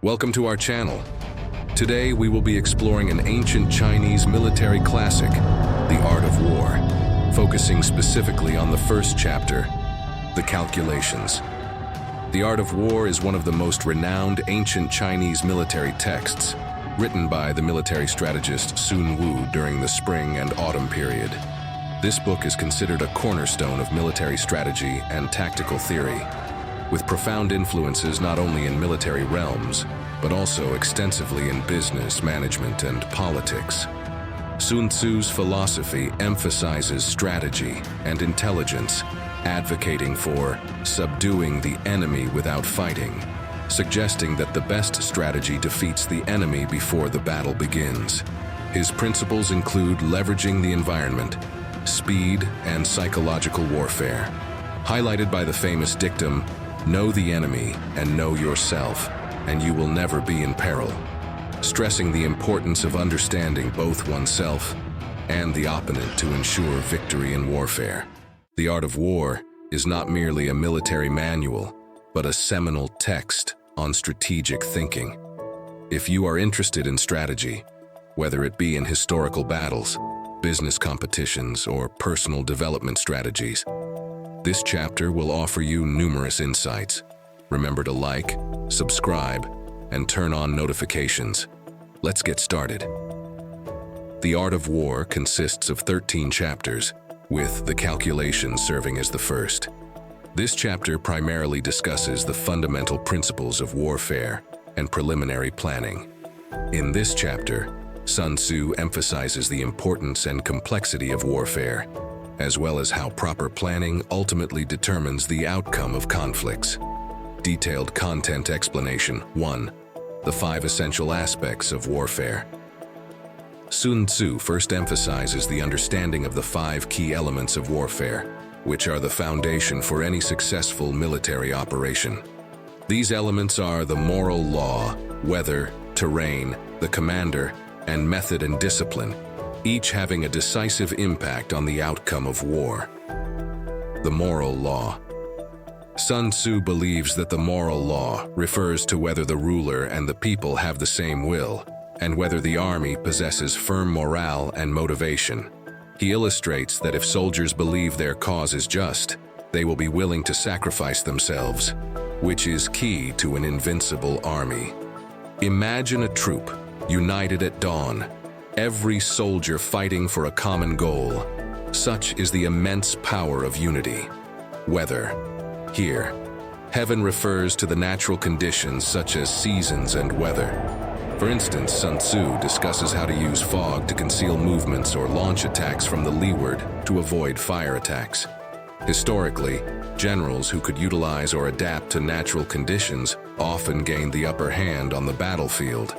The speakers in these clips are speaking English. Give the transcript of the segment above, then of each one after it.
Welcome to our channel. Today we will be exploring an ancient Chinese military classic, The Art of War, focusing specifically on the first chapter, the calculations. The Art of War is one of the most renowned ancient Chinese military texts, written by the military strategist Sun Tzu during the spring and autumn period. This book is considered a cornerstone of military strategy and tactical theory, with profound influences not only in military realms, but also extensively in business, management, and politics. Sun Tzu's philosophy emphasizes strategy and intelligence, advocating for subduing the enemy without fighting, suggesting that the best strategy defeats the enemy before the battle begins. His principles include leveraging the environment, speed, and psychological warfare, highlighted by the famous dictum, "Know the enemy and know yourself, and you will never be in peril," stressing the importance of understanding both oneself and the opponent to ensure victory in warfare. The Art of War is not merely a military manual, but a seminal text on strategic thinking. If you are interested in strategy, whether it be in historical battles, business competitions, or personal development strategies, this chapter will offer you numerous insights. Remember to like, subscribe, and turn on notifications. Let's get started. The Art of War consists of 13 chapters, with the calculations serving as the first. This chapter primarily discusses the fundamental principles of warfare and preliminary planning. In this chapter, Sun Tzu emphasizes the importance and complexity of warfare, as well as how proper planning ultimately determines the outcome of conflicts. Detailed content explanation. 1. The 5 essential aspects of warfare. Sun Tzu first emphasizes the understanding of the 5 key elements of warfare, which are the foundation for any successful military operation. These elements are the moral law, weather, terrain, the commander, and method and discipline, each having a decisive impact on the outcome of war. The moral law. Sun Tzu believes that the moral law refers to whether the ruler and the people have the same will, and whether the army possesses firm morale and motivation. He illustrates that if soldiers believe their cause is just, they will be willing to sacrifice themselves, which is key to an invincible army. Imagine a troop, united at dawn, every soldier fighting for a common goal. Such is the immense power of unity. Weather. Here, heaven refers to the natural conditions such as seasons and weather. For instance, Sun Tzu discusses how to use fog to conceal movements or launch attacks from the leeward to avoid fire attacks. Historically, generals who could utilize or adapt to natural conditions often gained the upper hand on the battlefield.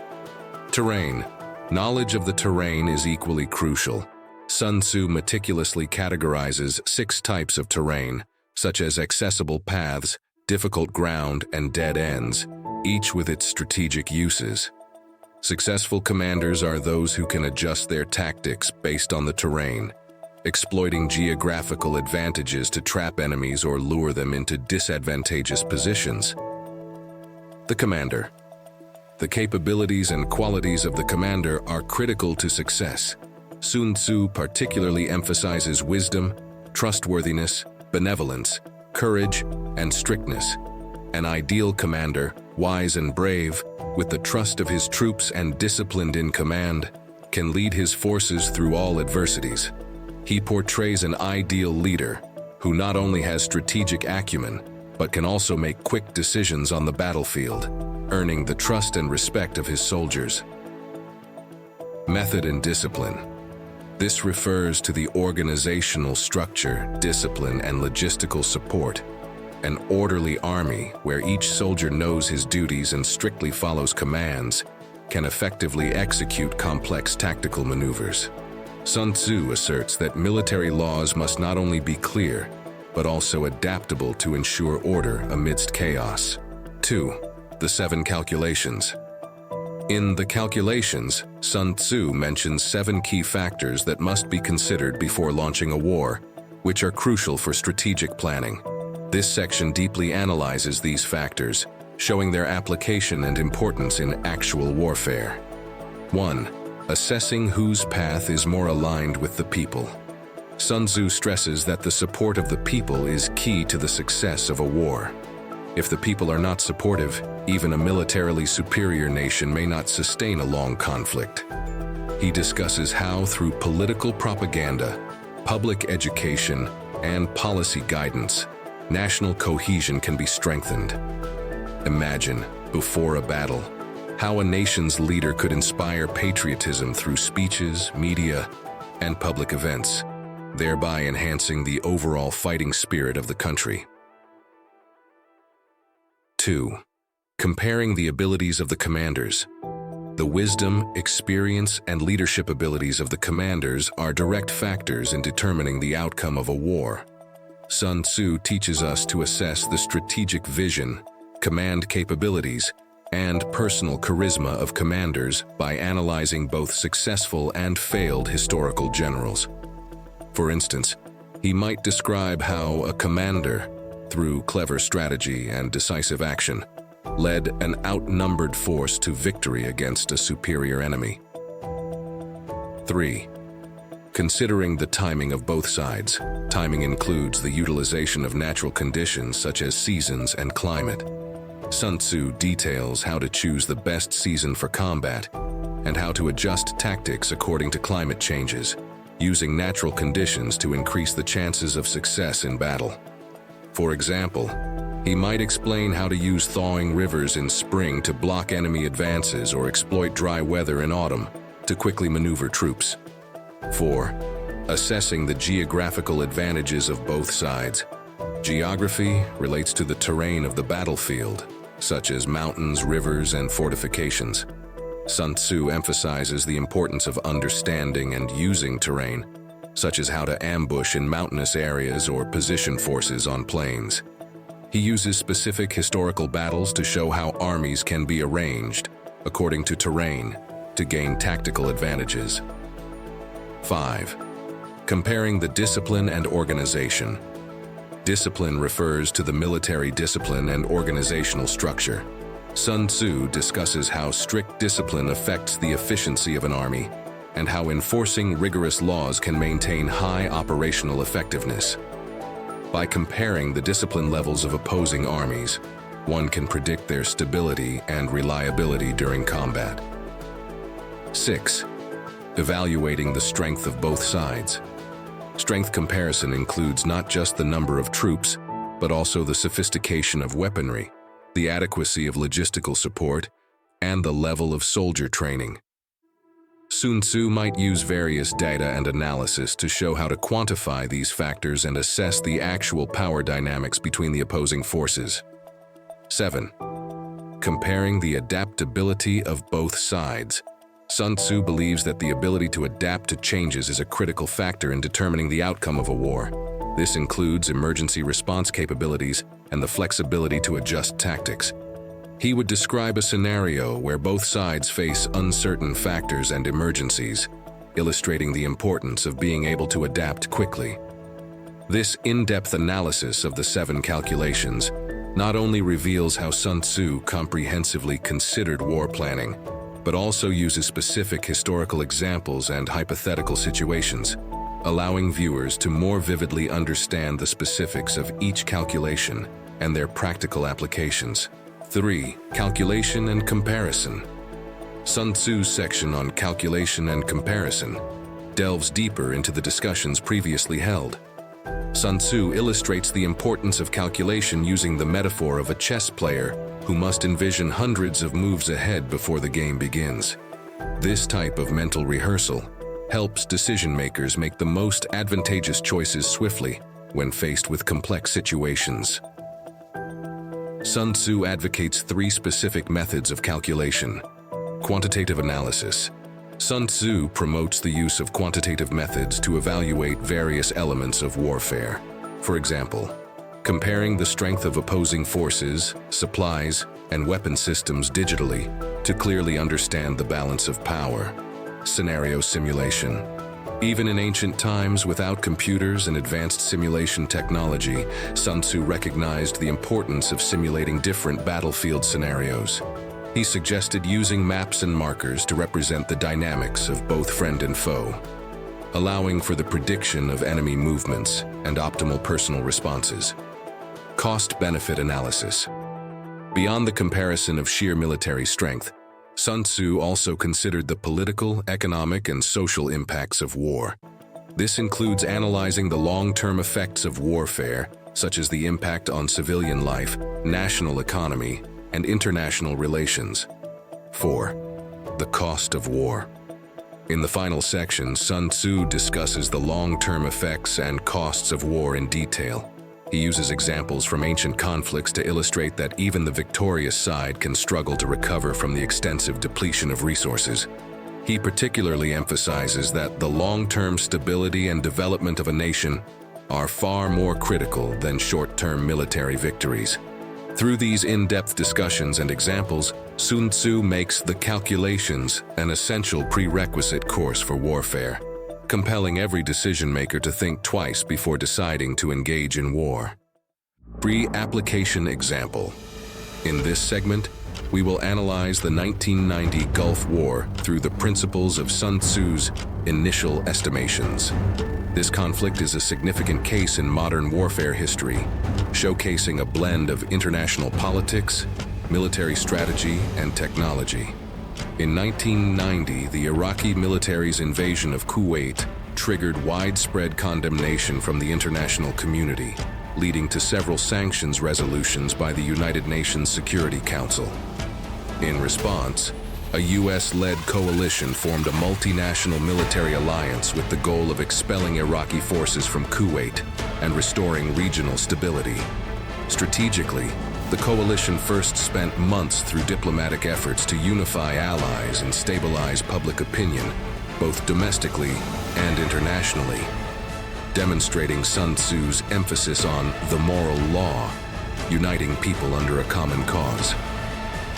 Terrain. Knowledge of the terrain is equally crucial. Sun Tzu meticulously categorizes 6 types of terrain, such as accessible paths, difficult ground, and dead ends, each with its strategic uses. Successful commanders are those who can adjust their tactics based on the terrain, exploiting geographical advantages to trap enemies or lure them into disadvantageous positions. The commander. The capabilities and qualities of the commander are critical to success. Sun Tzu particularly emphasizes wisdom, trustworthiness, benevolence, courage, and strictness. An ideal commander, wise and brave, with the trust of his troops and disciplined in command, can lead his forces through all adversities. He portrays an ideal leader who not only has strategic acumen, but can also make quick decisions on the battlefield, earning the trust and respect of his soldiers. Method and discipline. This refers to the organizational structure, discipline, and logistical support. An orderly army, where each soldier knows his duties and strictly follows commands, can effectively execute complex tactical maneuvers. Sun Tzu asserts that military laws must not only be clear, but also adaptable to ensure order amidst chaos. 2. The 7 calculations. In the calculations, Sun Tzu mentions 7 key factors that must be considered before launching a war, which are crucial for strategic planning. This section deeply analyzes these factors, showing their application and importance in actual warfare. 1. Assessing whose path is more aligned with the people. Sun Tzu stresses that the support of the people is key to the success of a war. If the people are not supportive, even a militarily superior nation may not sustain a long conflict. He discusses how, through political propaganda, public education, and policy guidance, national cohesion can be strengthened. Imagine, before a battle, how a nation's leader could inspire patriotism through speeches, media, and public events, thereby enhancing the overall fighting spirit of the country. 2. Comparing the abilities of the commanders. The wisdom, experience, and leadership abilities of the commanders are direct factors in determining the outcome of a war. Sun Tzu teaches us to assess the strategic vision, command capabilities, and personal charisma of commanders by analyzing both successful and failed historical generals. For instance, he might describe how a commander, through clever strategy and decisive action, led an outnumbered force to victory against a superior enemy. 3. Considering the timing of both sides. Timing includes the utilization of natural conditions such as seasons and climate. Sun Tzu details how to choose the best season for combat and how to adjust tactics according to climate changes, using natural conditions to increase the chances of success in battle. For example, he might explain how to use thawing rivers in spring to block enemy advances or exploit dry weather in autumn to quickly maneuver troops. 4. Assessing the geographical advantages of both sides. Geography relates to the terrain of the battlefield, such as mountains, rivers, and fortifications. Sun Tzu emphasizes the importance of understanding and using terrain, such as how to ambush in mountainous areas or position forces on plains. He uses specific historical battles to show how armies can be arranged, according to terrain, to gain tactical advantages. 5. Comparing the discipline and organization. Discipline refers to the military discipline and organizational structure. Sun Tzu discusses how strict discipline affects the efficiency of an army and how enforcing rigorous laws can maintain high operational effectiveness. By comparing the discipline levels of opposing armies, one can predict their stability and reliability during combat. 6. Evaluating the strength of both sides. Strength comparison includes not just the number of troops, but also the sophistication of weaponry, the adequacy of logistical support, and the level of soldier training. Sun Tzu might use various data and analysis to show how to quantify these factors and assess the actual power dynamics between the opposing forces. 7. Comparing the adaptability of both sides. Sun Tzu believes that the ability to adapt to changes is a critical factor in determining the outcome of a war. This includes emergency response capabilities and the flexibility to adjust tactics. He would describe a scenario where both sides face uncertain factors and emergencies, illustrating the importance of being able to adapt quickly. This in-depth analysis of the 7 calculations not only reveals how Sun Tzu comprehensively considered war planning, but also uses specific historical examples and hypothetical situations, allowing viewers to more vividly understand the specifics of each calculation and their practical applications. 3. Calculation and comparison. Sun Tzu's section on calculation and comparison delves deeper into the discussions previously held. Sun Tzu illustrates the importance of calculation using the metaphor of a chess player who must envision hundreds of moves ahead before the game begins. This type of mental rehearsal helps decision-makers make the most advantageous choices swiftly when faced with complex situations. Sun Tzu advocates 3 specific methods of calculation. Quantitative analysis. Sun Tzu promotes the use of quantitative methods to evaluate various elements of warfare. For example, comparing the strength of opposing forces, supplies, and weapon systems digitally to clearly understand the balance of power. Scenario simulation. Even in ancient times, without computers and advanced simulation technology, Sun Tzu recognized the importance of simulating different battlefield scenarios. He suggested using maps and markers to represent the dynamics of both friend and foe, allowing for the prediction of enemy movements and optimal personal responses. Cost-benefit analysis. Beyond the comparison of sheer military strength, Sun Tzu also considered the political, economic, and social impacts of war. This includes analyzing the long-term effects of warfare, such as the impact on civilian life, national economy, and international relations. 4. The cost of war. In the final section, Sun Tzu discusses the long-term effects and costs of war in detail. He uses examples from ancient conflicts to illustrate that even the victorious side can struggle to recover from the extensive depletion of resources. He particularly emphasizes that the long-term stability and development of a nation are far more critical than short-term military victories. Through these in-depth discussions and examples, Sun Tzu makes the calculations an essential prerequisite course for warfare, compelling every decision-maker to think twice before deciding to engage in war. Pre-application example. In this segment, we will analyze the 1990 Gulf War through the principles of Sun Tzu's initial estimations. This conflict is a significant case in modern warfare history, showcasing a blend of international politics, military strategy, and technology. In 1990, the Iraqi military's invasion of Kuwait triggered widespread condemnation from the international community, leading to several sanctions resolutions by the United Nations Security Council. In response, a US-led coalition formed a multinational military alliance with the goal of expelling Iraqi forces from Kuwait and restoring regional stability. Strategically, the coalition first spent months through diplomatic efforts to unify allies and stabilize public opinion, both domestically and internationally, demonstrating Sun Tzu's emphasis on the moral law, uniting people under a common cause.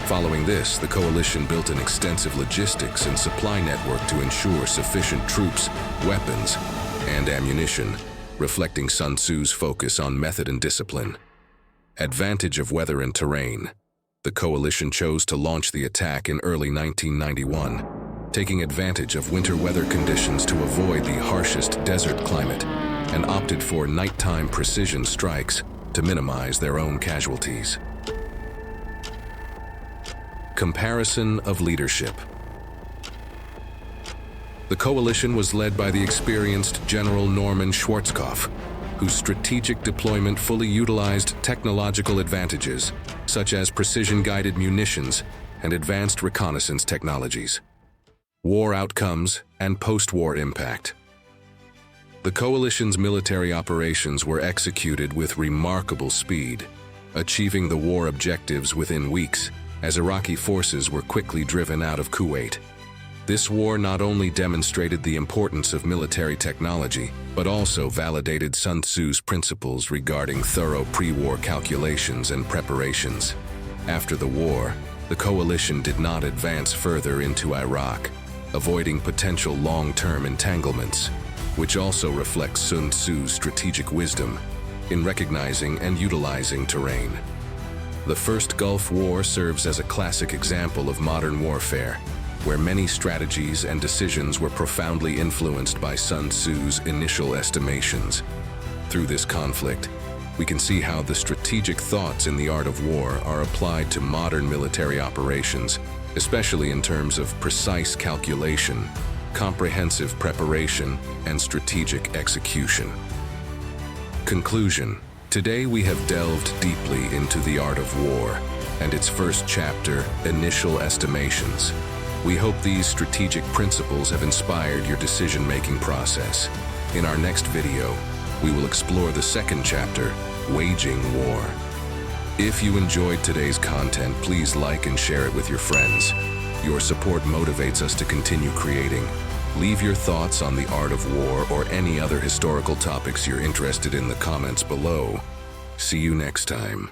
Following this, the coalition built an extensive logistics and supply network to ensure sufficient troops, weapons, and ammunition, reflecting Sun Tzu's focus on method and discipline. Advantage of weather and terrain. The coalition chose to launch the attack in early 1991, taking advantage of winter weather conditions to avoid the harshest desert climate, and opted for nighttime precision strikes to minimize their own casualties. Comparison of leadership. The coalition was led by the experienced General Norman Schwarzkopf, whose strategic deployment fully utilized technological advantages, such as precision-guided munitions and advanced reconnaissance technologies. War outcomes and post-war impact. The coalition's military operations were executed with remarkable speed, achieving the war objectives within weeks, as Iraqi forces were quickly driven out of Kuwait. This war not only demonstrated the importance of military technology, but also validated Sun Tzu's principles regarding thorough pre-war calculations and preparations. After the war, the coalition did not advance further into Iraq, avoiding potential long-term entanglements, which also reflects Sun Tzu's strategic wisdom in recognizing and utilizing terrain. The First Gulf War serves as a classic example of modern warfare, where many strategies and decisions were profoundly influenced by Sun Tzu's initial estimations. Through this conflict, we can see how the strategic thoughts in the art of war are applied to modern military operations, especially in terms of precise calculation, comprehensive preparation, and strategic execution. Conclusion. Today we have delved deeply into the art of war and its first chapter, Initial Estimations. We hope these strategic principles have inspired your decision-making process. In our next video, we will explore the second chapter, Waging War. If you enjoyed today's content, please like and share it with your friends. Your support motivates us to continue creating. Leave your thoughts on the art of war or any other historical topics you're interested in the comments below. See you next time.